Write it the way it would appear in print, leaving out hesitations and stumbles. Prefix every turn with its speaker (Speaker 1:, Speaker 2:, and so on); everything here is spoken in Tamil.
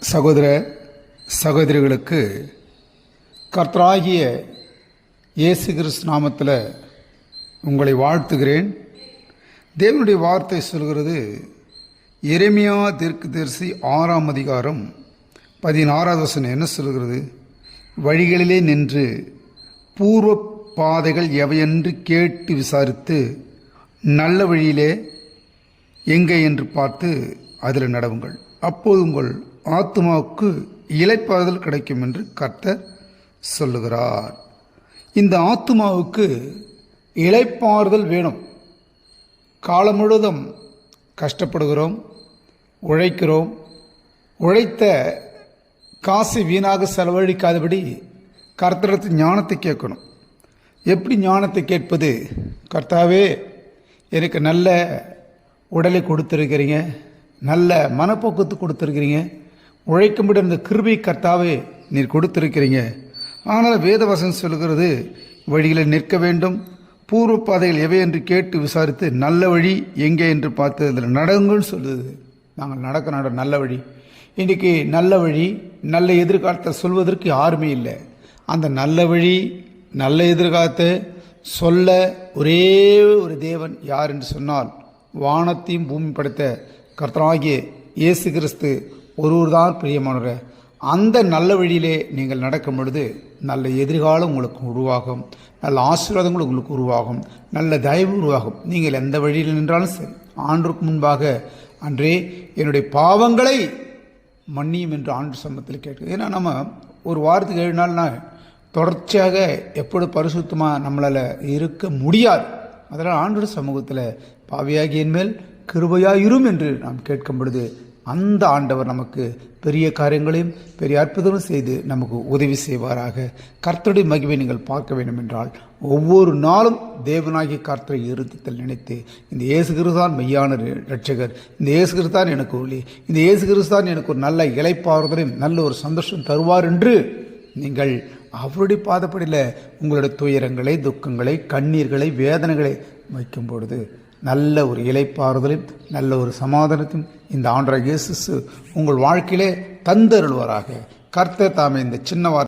Speaker 1: சகோதர சகோதரிகளுக்கு கர்த்தராகிய இயேசு கிறிஸ்து நாமத்தில் உங்களை வாழ்த்துகிறேன். தேவனுடைய வார்த்தை சொல்கிறது, எரேமியா தீர்க்கதரிசி 6ஆம் அதிகாரம் 16வது வசனம் என்ன சொல்கிறது? வழிகளிலே நின்று பூர்வ பாதைகள் எவையென்று கேட்டு விசாரித்து நல்ல வழியிலே எங்கே என்று பார்த்து அதில் நடவுங்கள், அப்போது உங்கள் ஆத்துமாவுக்கு இளைப்பாறுதல் கிடைக்கும் என்று கர்த்தர் சொல்லுகிறார். இந்த ஆத்துமாவுக்கு இளைப்பாறுதல் வேணும். காலம் முழுவதும் கஷ்டப்படுகிறோம், உழைக்கிறோம். உழைத்த காசு வீணாக செலவழிக்காதபடி கர்த்தரிடத்தில் ஞானத்தை கேட்கணும். எப்படி ஞானத்தை கேட்பது? கர்த்தாவே, எனக்கு நல்ல உடலை கொடுத்துருக்கிறீங்க, நல்ல மனப்போக்கத்து கொடுத்துருக்கிறீங்க, உழைக்கும்படி அந்த கிருபை கர்த்தாவே நீர் கொடுத்திருக்கிறீங்க. ஆனால் வேதவசனம் சொல்கிறது, வழிகளில் நிற்க வேண்டும், பூர்வ பாதைகள் எவை என்று கேட்டு விசாரித்து நல்ல வழி எங்கே என்று பார்த்து அதில் நடங்குன்னு சொல்லுது. நாங்கள் நடக்க நல்ல வழி. இன்றைக்கி நல்ல வழி, நல்ல எதிர்காலத்தை சொல்வதற்கு யாருமே இல்லை. அந்த நல்ல வழி, நல்ல எதிர்காலத்தை சொல்ல ஒரே ஒரு தேவன் யார் என்று சொன்னால், வானத்தையும் பூமி படைத்த கர்த்தராகிய இயேசு கிறிஸ்து ஒருவர் தான் பிரியமானவர். அந்த நல்ல வழியிலே நீங்கள் நடக்கும் பொழுது நல்ல எதிர்காலம் உங்களுக்கு உருவாகும், நல்ல ஆசீர்வாதங்கள் உங்களுக்கு உருவாகும், நல்ல தயவு உருவாகும். நீங்கள் எந்த வழியில் நின்றாலும் சரி, ஆண்டுக்கு முன்பாக அன்றே என்னுடைய பாவங்களை மன்னியும் என்று ஆண்டு சமூகத்தில் கேட்குது. ஏன்னா நம்ம ஒரு வாரத்துக்கு 7 நாள்னா தொடர்ச்சியாக எப்பொழுது பரிசுத்தமாக நம்மளால் இருக்க முடியாது. அதனால் ஆண்டு சமூகத்தில் பாவியாகியின் மேல் கிருபையாயிரும் என்று நாம் கேட்கும் பொழுது அந்த ஆண்டவர் நமக்கு பெரிய காரியங்களையும் பெரிய அற்புதமும் செய்து நமக்கு உதவி செய்வாராக. கர்த்தருடைய மகிமை நீங்கள் பார்க்க வேண்டும் என்றால் ஒவ்வொரு நாளும் தேவனாகிய கர்த்தரை இருதயத்தில் நினைத்து, இந்த இயேசு கிறிஸ்து தான் மெய்யான இரட்சகர், இந்த இயேசு கிறிஸ்து தான் எனக்கு ஒளி, இந்த இயேசு கிறிஸ்து தான் எனக்கு ஒரு நல்ல இளைப்பாறுதலையும் நல்ல ஒரு சந்தோஷம் தருவார் என்று நீங்கள் அவருடைய பாதப்படியில் உங்களுடைய துயரங்களை, துக்கங்களை, கண்ணீர்களை, வேதனைகளை வைக்கும் பொழுது நல்ல ஒரு இளைப்பாறுதலையும் நல்ல ஒரு சமாதானத்தையும் இந்த ஆண்டவராகிய இயேசு உங்கள் வாழ்க்கையிலே தந்தருள்வாராக. கர்த்தர் தாமே இந்த சின்ன